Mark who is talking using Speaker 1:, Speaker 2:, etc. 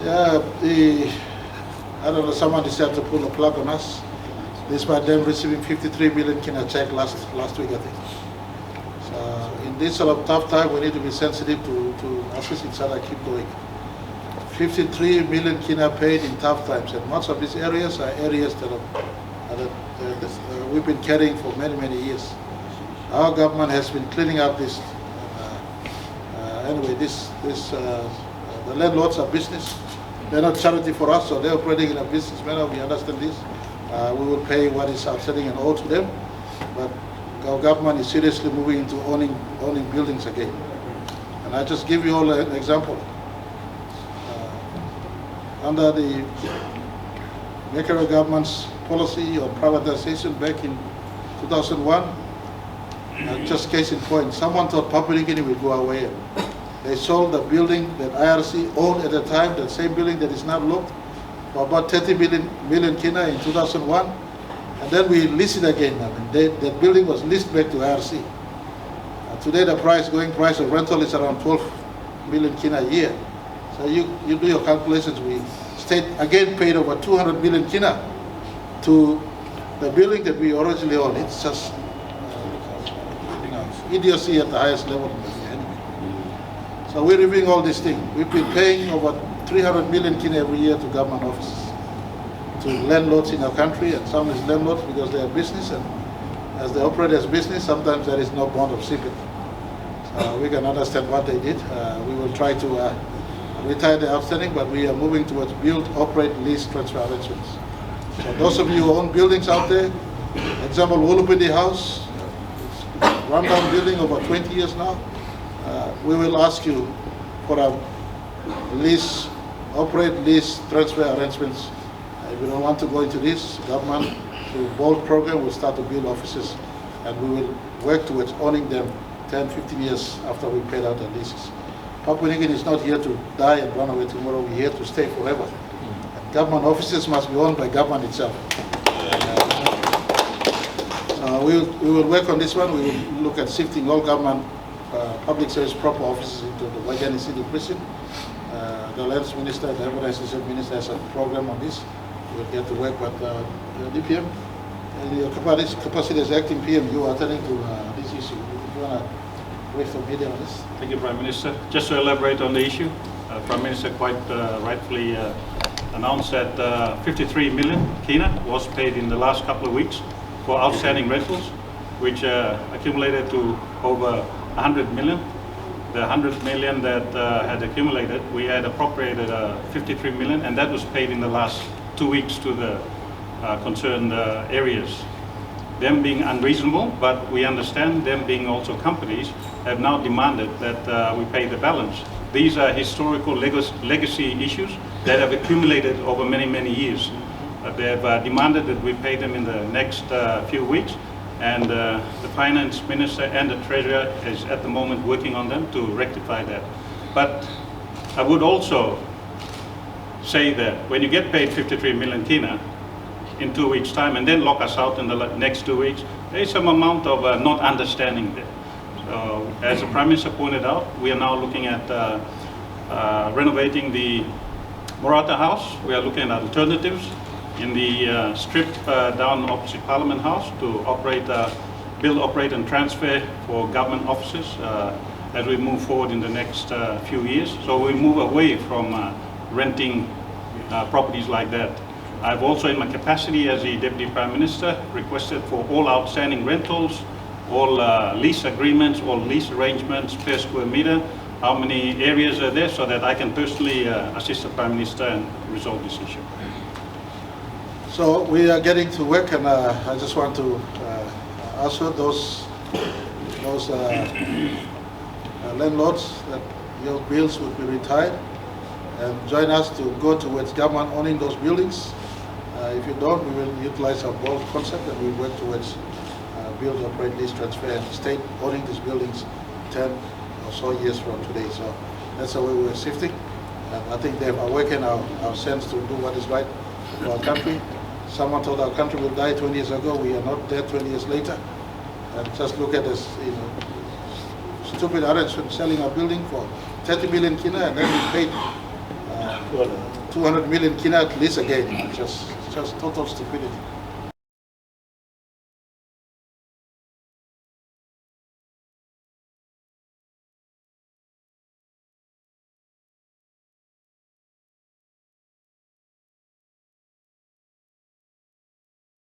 Speaker 1: Yeah, I don't know, someone decided to pull a plug on us. Despite them receiving 53 million Kina check last week, I think. So in this sort of tough time, we need to be sensitive to assist each other, keep going. 53 million Kina paid in tough times, and most of these areas are areas that we've been carrying for many years. Our government has been cleaning up this. Anyway, the landlords are business. They're not charity for us, so they're operating in a business manner. We understand this. We will pay what is outstanding and owed to them, but our government is seriously moving into owning buildings again. And I just give you all an example. Under the Marape government's policy on privatization back in 2001, just case in point, someone thought Papua New Guinea would go away. They sold the building that IRC owned at the time, the same building that is now locked, for about 30 million Kina in 2001. And then we leased it again. I mean, that building was leased back to IRC. Today the going price of rental is around 12 million Kina a year. So you do your calculations. We state again paid over 200 million Kina to the building that we originally owned. It's just idiocy at the highest level. So we're reviewing all these things. We've been paying over 300 million Kina every year to government offices, to landlords in our country, and some is landlords because they are business, and as they operate as business, sometimes there is no bond of sympathy. We can understand what they did. We will try to retire the outstanding, but we are moving towards build, operate, lease, transfer arrangements. So those of you who own buildings out there, example, Wolupindi House, rundown building over 20 years now, we will ask you for a lease, operate, lease, transfer arrangements. If you don't want to go into this, government through BOLD program will start to build offices, and we will work towards owning them 10, 15 years after we paid out the leases. Papua New Guinea is not here to die and run away tomorrow. We're here to stay forever. And government offices must be owned by government itself. We will work on this one. We will look at shifting all government public service proper offices into the Waigani City Prison. The Lands Minister and the Urbanization Minister has a program on this. We'll get to work with the DPM. In your capacity as acting PM, you are attending to this issue. You want to brief the media on this?
Speaker 2: Thank you, Prime Minister. Just to elaborate on the issue, Prime Minister quite rightfully announced that 53 million Kina was paid in the last couple of weeks for outstanding rentals, which accumulated to over 100 million. The 100 million that had accumulated, we had appropriated 53 million, and that was paid in the last 2 weeks to the concerned areas. Them being unreasonable, but we understand them being also companies, have now demanded that we pay the balance. These are historical legacy issues that have accumulated over many years. They have demanded that we pay them in the next few weeks, and the Finance Minister and the Treasurer is at the moment working on them to rectify that. But I would also say that when you get paid 53 million Kina in 2 weeks' time and then lock us out in the next 2 weeks, there is some amount of not understanding there. So, as the Prime Minister pointed out, we are now looking at renovating the Morata House. We are looking at alternatives in the strip down opposite Parliament House to build, operate and transfer for government offices as we move forward in the next few years. So we move away from renting properties like that. I've also, in my capacity as the Deputy Prime Minister, requested for all outstanding rentals, all lease agreements, all lease arrangements per square meter, how many areas are there, so that I can personally assist the Prime Minister and resolve this issue.
Speaker 1: So we are getting to work, and I just want to assure those landlords that your bills will be retired and join us to go towards government owning those buildings. If you don't, we will utilize our BOLD concept, and we work towards build, operate, lease, transfer, and state owning these buildings 10 or so years from today. So that's the way we're shifting, and I think they've awakened our sense to do what is right for our country. Someone thought our country will die 20 years ago. We are not dead 20 years later. And just look at this, stupid arrangement selling a building for 30 million Kina, and then we paid 200 million kina at least again. Just total stupidity.